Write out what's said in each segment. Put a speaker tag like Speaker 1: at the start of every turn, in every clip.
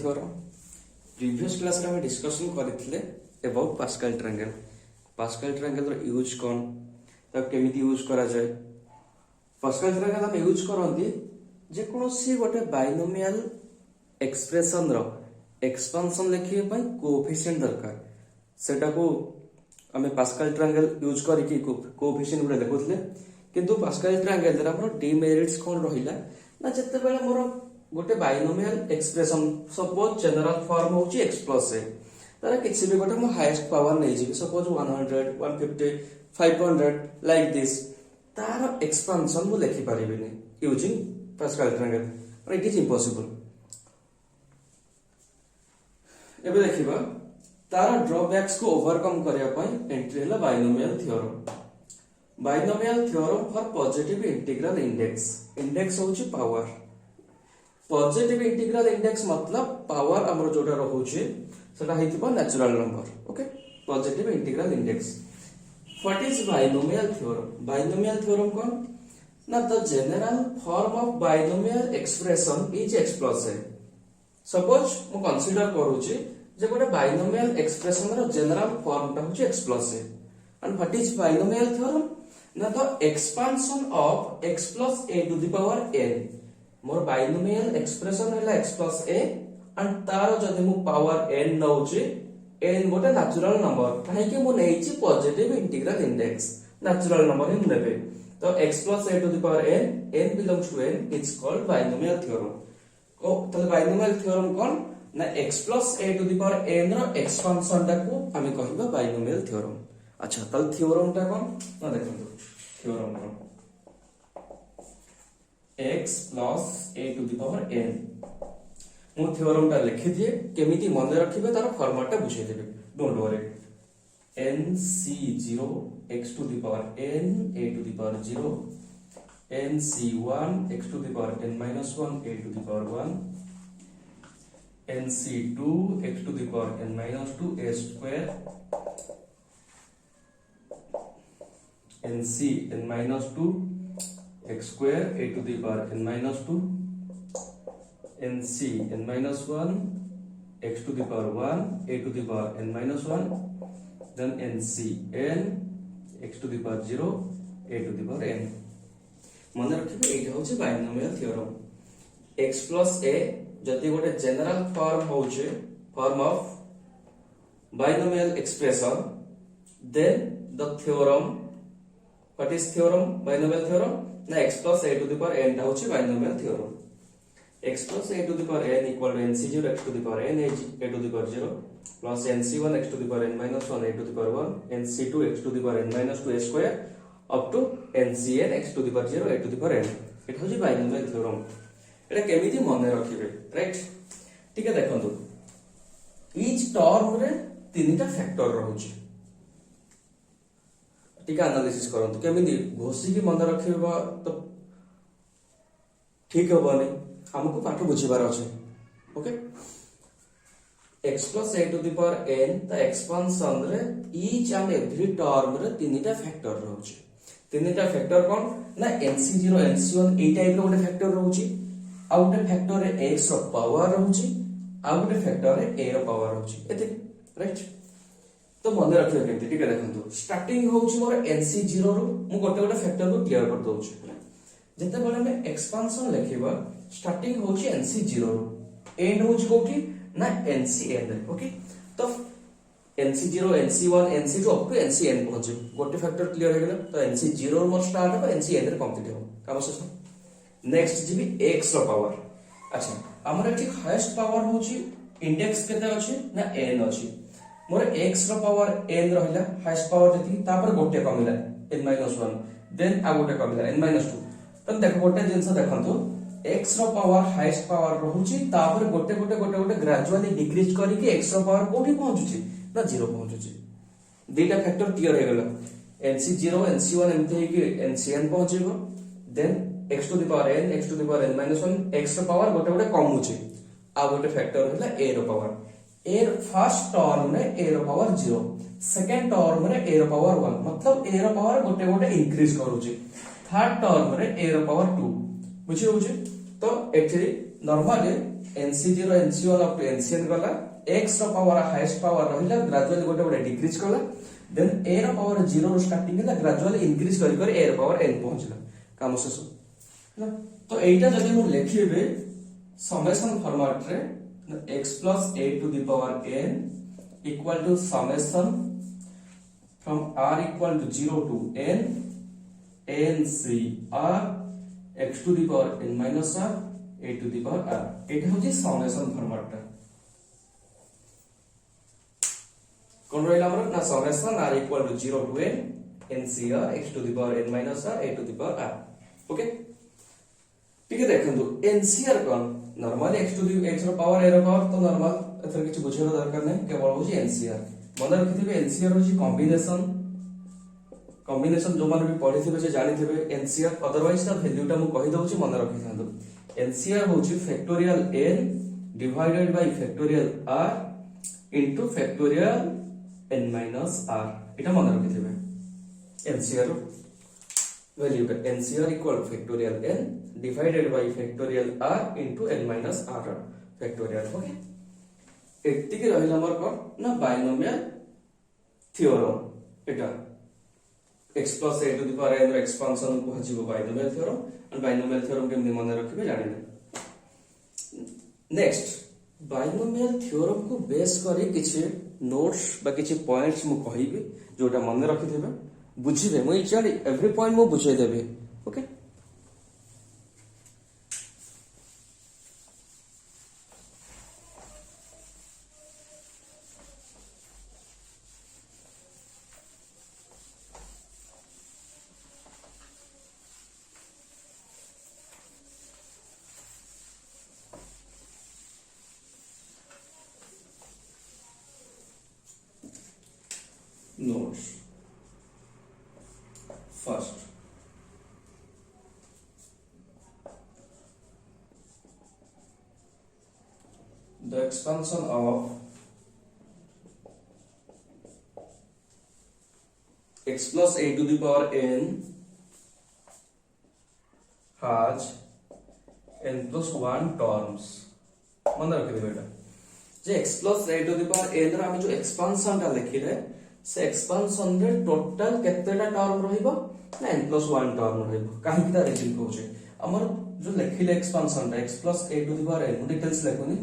Speaker 1: Theorem previous class रे हम discussion करथिले अबाउट पास्कल ट्रायंगल रो यूज कोन तब केमिति यूज करा जाय। पास्कल ट्रायंगल हम यूज करंती जे कोनोसी गोटे बाइनोमियल एक्सप्रेशन रो एक्सपेंशन लिखिबे पई कोएफिशिएंट दरकार सेटा को हमें पास्कल ट्रायंगल यूज करके कोएफिशिएंट गुडा देखुथिले किंतु पास्कल ट्रायंगल रे हमर डिमेरिट्स कोन रहिला ना जत्ते बेला मोर गोटे binomial expression suppose general form होची x प्लस a तारा किछि भी गोटे मो हाईएस्ट पावर नै जी सपोज 100 150 500 लाइक दिस तार एक्सपेंशन मु लिखि परिबिनी using Pascal triangle but it is impossible. एबे देखिबा तार ड्रॉबैक्स को ओवरकम करिया पई एंट्री हला binomial theorem for positive integral index होची पावर पॉजिटिव इंटीग्रल इंडेक्स मतलब पावर हमर जोटा रहउचे सेटा हेतिबा natural number okay positive integral index. What is binomial theorem कोन ना the general form of binomial expression is x plus a। Suppose मु कंसीडर करूची जे गोटे बाइनोमियल एक्सप्रेशन रो जनरल फॉर्म ता होची x plus a and what is binomial theorem ना the expansion of x plus a to the power n मोर binomial expression हैला x प्लस a एंड तारो जदि मु पावर n नउची n गोटे नेचुरल नंबर काहे कि मु नेइची positive integral index natural number हि नेबे तो x plus a to the power n belongs to n it's called binomial theorem. को तो बाइनोमियल थ्योरम कोन ना x plus a to the power n रो एक्सपेंशन टा को हमें कहबा बाइनोमियल थ्योरम। अच्छा तल थ्योरम टा कोन ना देखंतु theorem cone x plus a to the power n मु थ्योरम टा लिखि दिए केमिति मन रखिबे तार फॉर्मेट टा बुझाइ देबे don't worry nc0 x to the power n a to the power 0 nc1 x to the power n minus 1 a to the power 1 nc2 x to the power n minus 2 a square nc n minus 2 x square a to the power n minus 2 nc n minus 1 x to the power 1 a to the power n minus 1 then nc n x to the power 0 a to the power n मन रखिबे एटा होचे binomial theorem x plus a जति गोटे general form होचे form of binomial expression then the theorem what is theorem binomial theorem ना x plus a to the power n टा होची binomial theorem x plus a to the power n equal to nc0 x to the power n a to the power 0 plus nc1 x to the power n minus 1 a to the power 1 nc2 x to the power n minus 2 a square up to ncn x to the power 0 a to the power n एटा होची binomial theorem. एटा केमिति मने रखिबे right ठीक है देखंतु each term रे तीनटा factor रहउची ठीक है एनालिसिस करंतु केमिति घोसी की मन रखिबा तो ठीक होबनी हमको पाठ बुझिबार अछि okay x plus a to the power n ता एक्सपेंशन रे ईच एंड एवरी टर्म रे तीनटा फैक्टर रहउची तीनटा फैक्टर कोन ना nc0 nc1 ए टाइप रो गोटे फैक्टर रहउची आ गोटे फैक्टर रे x रो पावर रहउची आ गोटे फैक्टर रे a रो पावर रहउची एते राइट तो मन रखिबे केमति ठीक है देखंतु स्टार्टिंग होउची मोर nc0 रो मु गोटे गोटे फैक्टर को क्लियर कर दोउची जते बेले में एक्सपेंशन लिखिबा स्टार्टिंग होउची nc0 रो एंड होउची कोठी ना ncn ओके तो nc0 nc1 nc2 up to ncn पहुंचे गोटे फैक्टर क्लियर हो गेला तो nc0 मोर स्टार्ट हो ncn रे कंप्लीट हो काम शेष नेक्स्ट जीबी x रो पावर। अच्छा हमर एठी हाईएस्ट पावर होउची इंडेक्स केते अछि ना n अछि मोर x रो पावर n रहला हाईएस्ट पावर जति तापर गोटे कमिला n - 1 देन आ गोटे कमिला n - 2 तो देखो गोटे जिंस देखंतु x रो पावर हाईएस्ट पावर रहउची तापर गोटे गोटे गोटे गोटे ग्रेजुअली डिक्रीज करी के x रो पावर कोठी पहुंचुची ना 0 पहुंचुची दीटा फैक्टर क्लियर हो गेला nc0 nc1 एमते है कि ncn पहुंचेबो then x to the power n x to the power n - 1 x रो पावर गोटे गोटे कमुची आ गोटे फैक्टर होला a रो पावर a फर्स्ट टर्म रे a रो पावर 0 सेकंड टर्म रे a रो पावर 1 मतलब a रो पावर गोटे गोटे इंक्रीज करूची थर्ड टर्म रे a रो पावर 2 बुझी होउची तो actually normally NC0 NC1 up to NCN गला x रो पावर हाईएस्ट पावर रहिला ग्रेजुअली गोटे गोटे डिक्रीज कला देन a रो पावर 0 रो स्टार्टिंग है ग्रेजुअली इंक्रीज करी करी a रो पावर n पहुंचला काम शेष है तो एटा जदि हम लिखिबे समेशन फॉर्मेट रे x plus a to the power n equal to summation from r equal to 0 to n NCR x to the power n minus r a to the power r এটা হচ্ছে summation ফরম্যাটটা কোন রইলা আমরা না summation r equal to 0 to n NCR x to the power n minus r a to the power r okay ठीक है देखंतु NCR कोन normally x to the x रो पावर a रो पावर तो नॉर्मल एथर किछ बुझेर दरकार नै केवल होची NCR मन रखिथिबे NCR होची कॉम्बिनेशन जो माने भी पढ़ी थे जानी थे एनसीआर अदरवाइज ता वैल्यूटा मु कहि दउची मन रखि थांदो एनसीआर होची factorial n divided by factorial r into factorial n minus r एटा मन रखि थे एनसीआर वैल्यू का NCR equal factorial n divided by factorial r into n minus r factorial okay एति के रहिला हमर कोन ना बायनोमियल थ्योरम एटा x plus a to the power n रो एक्सपांशन को हजिबो binomial theorem and binomial theorem के मन रखिबे जानिबे नेक्स्ट बायनोमियल थ्योरम को बेस करी किछि नोट्स बा किछि पॉइंट्स मु कहिबे जोटा मन रखिथिबे बुझिबे मु इचाली एवरी पॉइंट मु बुझाइ देबे okay notes first the expansion of x plus a to the power n has n plus 1 terms मन रखिबे बेटा जे x plus a to the power n रा हम जो एक्सपांशन टा लिखिले से एक्सपांशन रे टोटल केतेटा टर्म रहिबो ना n plus 1 टर्म रहिबो काहे कि रीजन कहउछे हमर जो लिखिले एक्सपांशन टा x plus a to the power n details लिखुनी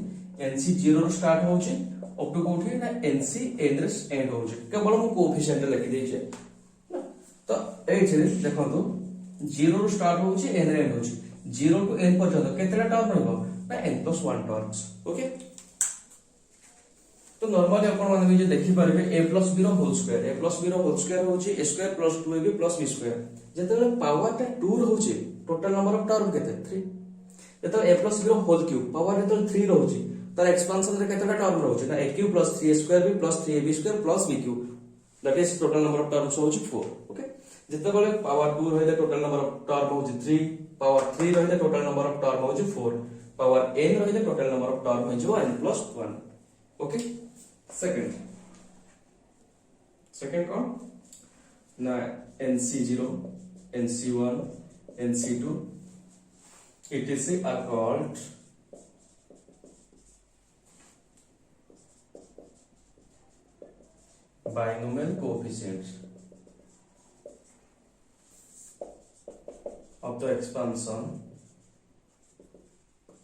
Speaker 1: nc 0 रो स्टार्ट होउछे अप टू कोठी ना nc n रे एंड होउछे केवल हम कोएफिशिएंट लिखि देछे तो एठे देखंतु 0 रो स्टार्ट होउछे n रे एंड होउछे 0 टू n पर्यंत केतेटा टर्म रहिबो ना n plus 1 टर्म्स ओके तो नॉर्मली अपन माने भी जे देखि परबे a plus b रो होल स्क्वायर होची a square plus 2ab plus b square जेतले पावर ता 2 रहउची टोटल नंबर ऑफ टर्म केते 3 जेतले a plus b रो होल क्यूब पावर जेतले 3 रहउची तार एक्सपांशन रे केतेटा टर्म रहउची ना a cube plus 3a square b plus 3ab square plus b cube that is total number of terms होची 4 ओके जेतले पावर 2 रहिले टोटल नंबर ऑफ टर्म होची 3 पावर 3 रहिले टोटल नंबर ऑफ टर्म होची 4 power n रहिले total number of term होची n plus 1 okay second कौन ना NC0 NC1 NC2 etc are called binomial coefficients of the expansion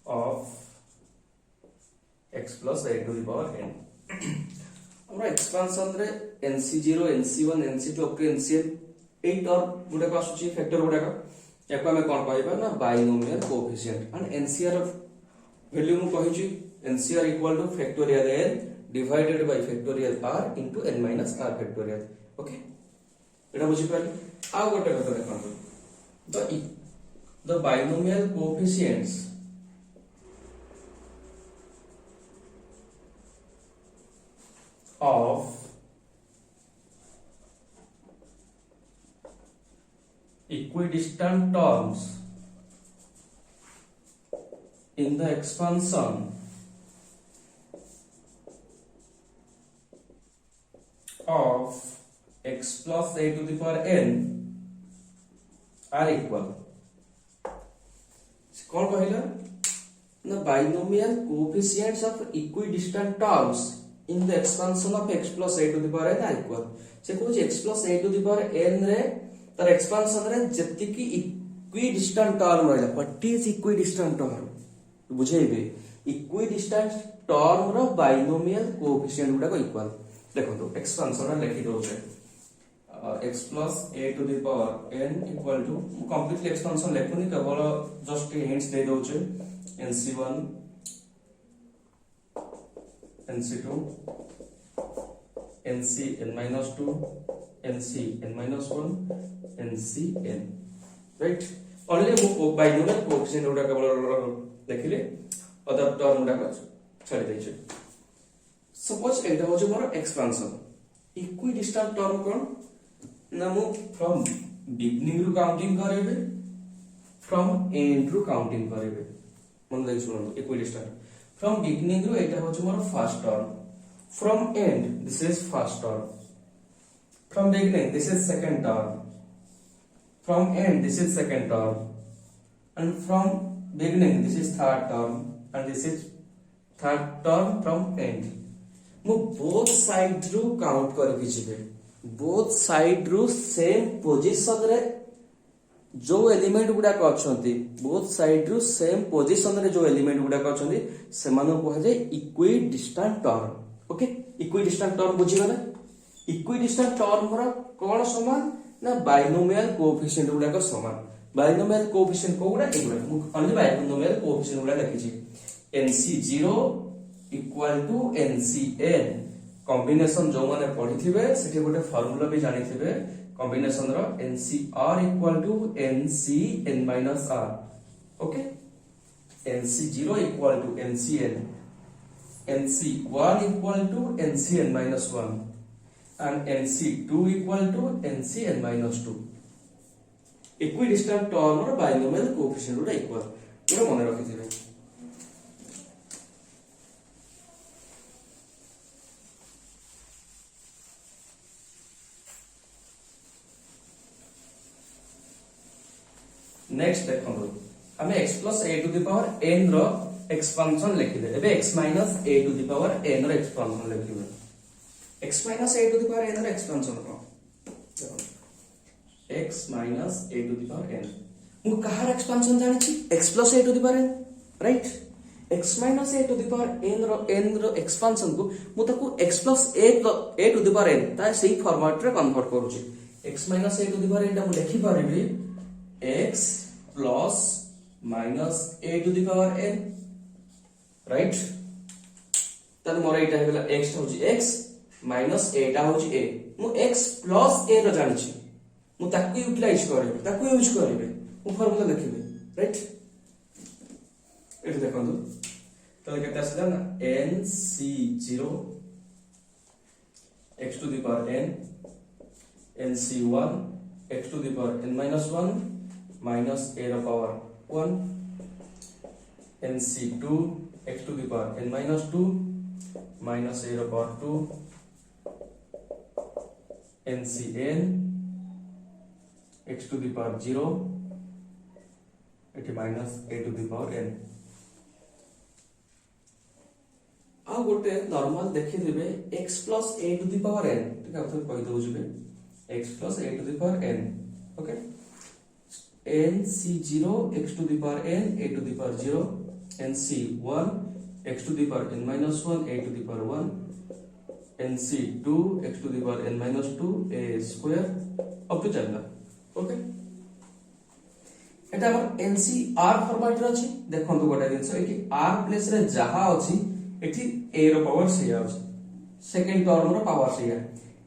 Speaker 1: of x plus a to the power n हमरा expansion रे NC0 NC1 NC2 up to NCN 8 और गुडा का आसुची factor गुडा का याको हमें कोन कहबा ना binomial coefficient and NCR value मु कहिची NCR equal two factorial n divided by factorial r into n minus r factorial okay एटा बुझी पाली आ गोटे कथा देखंतु the binomial coefficients of equidistant terms in the expansion of x plus a to the power n are equal कौन कहला ना binomial coefficients of equidistant terms in the expansion of x plus a to the power n are equal से कहूँ x plus a to the power n रे तार expansion रे जति की इक्विडिस्टेंट टर्म रहला व्हाट इज इक्विडिस्टेंट टर्म बुझेबे equidistant term रो बाइनोमियल कोएफिशिएंट गुडा को इक्वल देखो एक्सपेंशन रे लिखि दो छे x plus a to the power n equal to completely expansion लेखुनी केवल जस्ट हिंट्स दे दो छे nc1 nc2 ncn minus 2 ncn minus 1 ncn right only वो बाइनोमियल कोएफिशिएंट गुडा केवल देखिले अदर टर्म गुडा छाड़ी दै छै सपोज एटा हो जे मोर एक्सपेंशन इक्विडिस्टेंट टर्म कोन ना मु फ्रॉम बिगिनिंग रु काउंटिंग करेबे फ्रॉम एंड रु काउंटिंग करेबे मन लाइक सुनो इक्विडिस्टेंट फ्रॉम बिगिनिंग रु एटा हो मोर first term from end this is first term from beginning this is second term from end this is second term end from beginning this is third term end this is third term from end मु both side रु count करके जिबे both side रु same position रे जो element गुडा को अछंती बोथ साइड रु सेम पोजीशन रे जो एलिमेंट गुडा को अछंती से मानो को जे equidistant term okay equidistant term बुझी गला इक्विडिस्टेंट टर्म रा कोन समान ना बाइनोमियल कोएफिशिएंट गुडा को समान बाइनोमियल कोएफिशिएंट को गुडा एगुडा मु ओनली बाइनोमियल कोएफिशिएंट गुडा लिखि छी nc0 equal to ncn combination जो माने पढ़ी थिबे सेठी गोटे फार्मूला भी जानि थिबे कॉम्बिनेशन रो ncr equal to ncn minus r okay nc0 equal to ncn nc1 equal to ncn minus 1 and nc2 equal to ncn minus 2 equidistant term रो binomial coefficient रो इक्वल ये मने रखि थिबे नेक्स्ट देखो हमें x plus a to the power n रो expansion लिखिले एबे x minus a to the power n रो एक्सपेंशन लिखिले x minus a to the power n रो एक्सपेंशन को देखो x minus a to the power n मु कहार expansion जानि छी x plus a to the power n right x minus a to the power n रो expansion को मु ताकू x plus a to the power n ता सेही format रे कन्वर्ट करू छी x minus a to the power n ता मु लिखि पारिबी x plus minus a to the power n right तन मोर एटा हेला x ता होची x minus a ता होची a मु x plus a रो जानि छी मु ताकू यूटिलाइज करबे ताकू यूज करबे मु फार्मूला लिखिबे राइट एटा देखंतु तले केता आसला ना nc0 x to the power n nc1 x to the power n minus 1 minus a रो power 1 nc2 x to the power n minus 2 minus a रो power 2 ncn x to the power 0 एटी minus a to the power n आ गोटे normal देखि दिबे x plus a to the power n ठीक है कहि दउ जबे x plus a to the power n okay nc0 x to the power n a to the power 0 nc1 x to the power n minus 1 a to the power 1 nc2 x to the power n minus 2 a square up to चलला okay एटा हमर ncr format रे अछि देखंतु गोटा दिनस एठी r place रे जहा अछि एठी a रो पावर से अछि सेकंड टर्म रो पावर से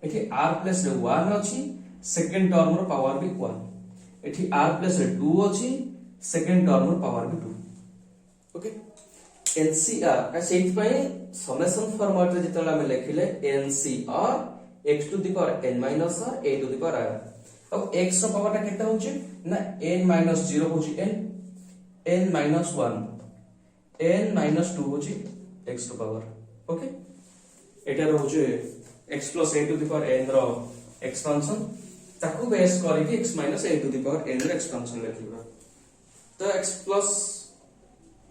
Speaker 1: एठी r प्लेस रे 1 अछि सेकंड टर्म रो पावर भी 1 एठी r प्लस 2 अछि सेकंड टर्म पावर भी 2 ओके ncr का सेट पय समेशन फॉर्मेट रे जतला में लिखिले ncr x to the power n minus r a to the power r अब x रो पावर ता केता होची ना n माइनस 0 होची n माइनस 1 n माइनस 2 होची x रो पावर ओके एटा होची x plus a to the power n रो एक्सपेंशन ताकू बेस करके x minus a to the power n रो एक्सपेंशन लिखिबा तो x plus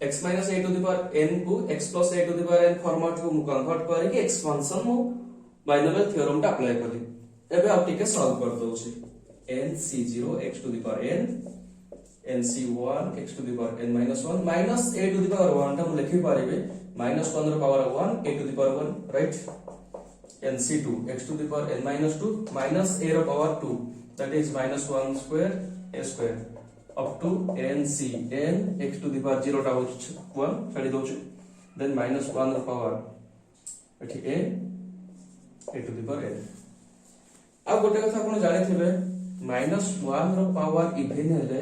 Speaker 1: x minus a to the power n को x plus a to the power n format को convert करके expansion मु बाइनोमियल थ्योरम टा अप्लाई करी एबे अब टिके सॉल्व कर दोछि nc0 x to the power n nc1 x to the power n minus 1 minus a to the power 1 टा मु लिखि पारिबे minus 1 रो power 1 a to the power 1 right nc2 x to the power n minus 2 minus a रो power 2 that is minus 1 square a square up to nc n x to the power 0 टा हो 1 छाडी दोछु then minus 1 रो power एठी a to the power n अब गोटे कथा आपण जानि थिबे minus 1 रो पावर इवन हेले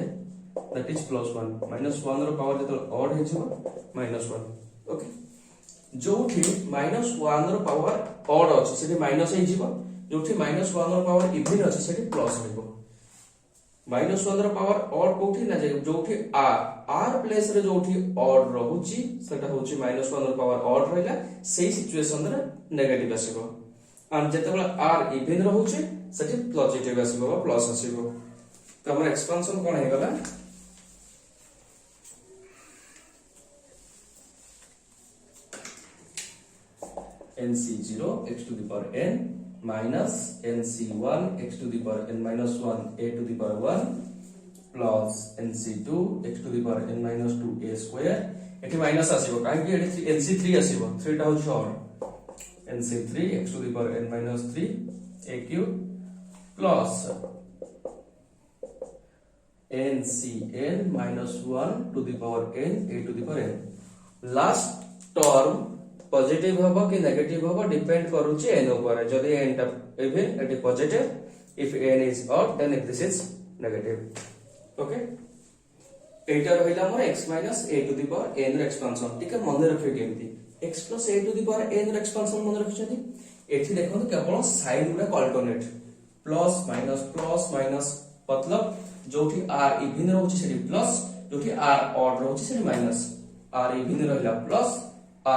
Speaker 1: that is plus 1 minus 1 रो पावर जतो odd हे छिबो minus 1 ओके जोठी minus 1 रो पावर odd अछि सेठी minus हे जिवो जोठी minus 1 रो पावर इवन अछि सेठी plus हेबो minus 1 रो पावर odd कोठी ना जे जोठी r प्लेस रे जोठी odd रहउची सेटा होची minus 1 रो पावर odd रहला सेही सिचुएशन रे नेगेटिव आसीबो और जेतेबेला r इवन रहउची सेठी पॉजिटिव आसीबो बा प्लस आसीबो तो हमर एक्सपेंशन कोन हे गला nc0 x to the power n minus nc1 x to the power n minus 1 a to the power 1 plus nc2 x to the power n minus 2 a square एठी minus आसीबो काहे कि एठी nc3 आसीबो 3 टा हो short nc3 x to the power n minus 3 a cube plus ncn minus 1 to the power n a to the power n last term positive हबो कि negative हबो depend करूची n ऊपर जदी n टा even it is positive if n is odd then this is negative okay एटा रहिला मोर x a to the power n रो एक्सपेंशन ठीक है मन रखियो केमती x a to the power n रो एक्सपेंशन मन रखिछथि एठी देखो केवल साइन गुडा अल्टरनेट प्लस माइनस मतलब जोठी r इवन रहउची सेठी प्लस जोठी r ऑड रहउची सेठी माइनस r इवन रहला प्लस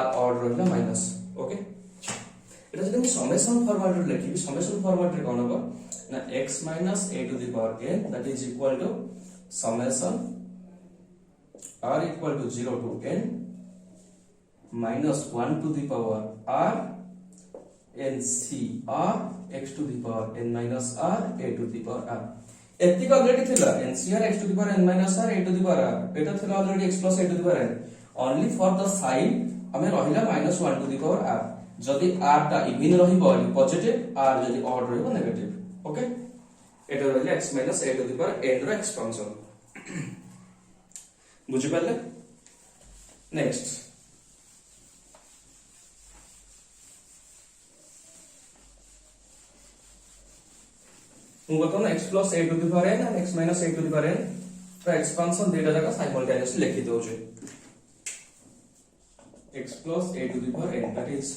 Speaker 1: r odd रहला माइनस ओके एटा जदि समेशन फॉर्मेट रे लिखि समेशन फॉर्मेट रे कोन हो ना x a to the power n that is equal to summation r equal to 0 to n minus 1 to the power r ncr x to the power n minus r a to the power r एतिक already थिला ncr x to the power n minus r a to the power r एटा थिला already x plus a to the power n only for the sign हमें रहिला -1 to the power r जदी r टा even रहिबो positive r जदी odd रहिबो negative okay एटा रहिला x a to the power n रो एक्सपेंशन बुझि पाले नेक्स्ट मु बतन x a to the power n और x a to the power n रो एक्सपेंशन डेटा जका साइमल्टेनियसली लिखि दोछु x plus a to the power n that is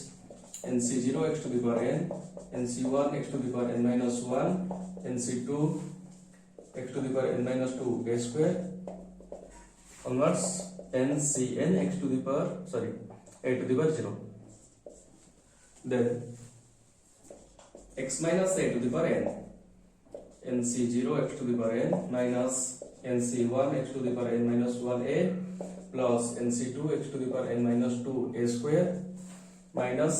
Speaker 1: nc0 x to the power n nc1 x to the power n minus 1 nc2 x to the power n minus 2 a square onwards ncn x to the power a to the power 0 then x minus a to the power n nc0 x to the power n minus nc1 x to the power n minus 1 a plus nc2 x to the power n minus 2 a square minus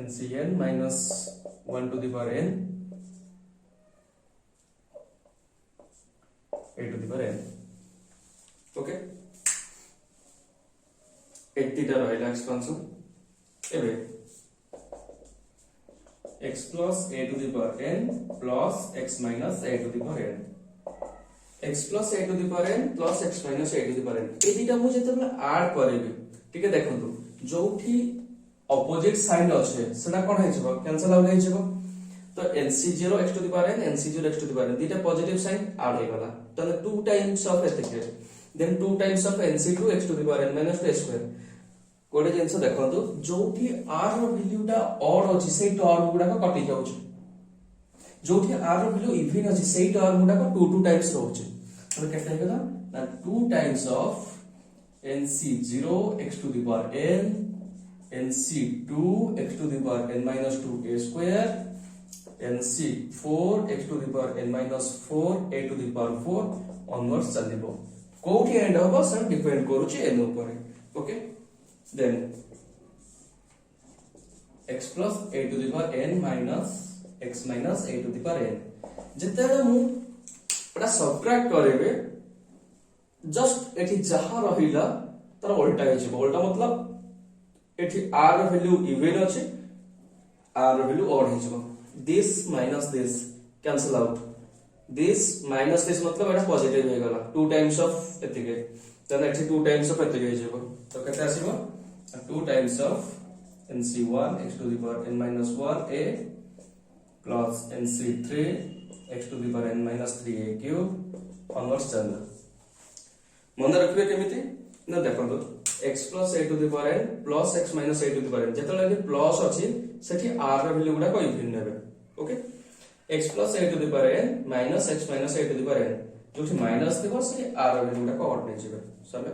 Speaker 1: ncn minus 1 to the power n a to the power n okay 80 टा रहला expansion एबे x plus a to the power n plus x minus a to the power n x plus a to the power n plus x minus a to the power n ए दिटा मु जेतबे add करबे ठीक है देखंतु जोठी opposite sign अछि सेटा कोन है छबो cancel out है छबो तो nc0 x to the power n nc0 x to the power n दिटा पॉजिटिव साइन ऐड हे वाला तो 2 टाइम्स ऑफ एते then 2 times of nc2 x to the power n minus 2 square कोडे जिंस देखंतु जोठी r रो वैल्यूटा ऑड अछि से टर्म गुडा को कटि जाउछ जोठी r रो वैल्यू इवन अछि से टर्म गुडा को 2 टाइम्स रहउछ तो केते हेगला ना 2 times of nc0 x to the power n nc2 x to the power n minus 2 a square nc4 x to the power n minus 4 a to the power 4 onwards चलिबो कोठी end होबो से depend करूची n ऊपर okay then x plus a to the power n minus x minus a to the power n जेतेले मु एटा subtract करेबे just एठी जहा रहिला तार उल्टा हो जिवो उल्टा मतलब एठी r ର वैल्यू इवन अछि r ର वैल्यू ऑड हो जिवो this minus this cancel out this minus this मतलब एटा पॉजिटिव हो गला 2 टाइम्स ऑफ एतिके देन एठी 2 टाइम्स ऑफ एतिके हो जिवो तो केते आसीबो 2 times of nc1 x to the power n minus 1 a plus nc3 x to the power n minus 3 a cube onwards चलना मन रखबे केमिति ना देखो x plus a to the power n plus x minus a to the power n जतले कि plus अछि सेठी r ର value गुडा को इवन नेबे okay x plus a to the power n minus x minus a to the power n जो कि minus देबो से r ର वैल्यू गुडा को ऑड नै जेबे सले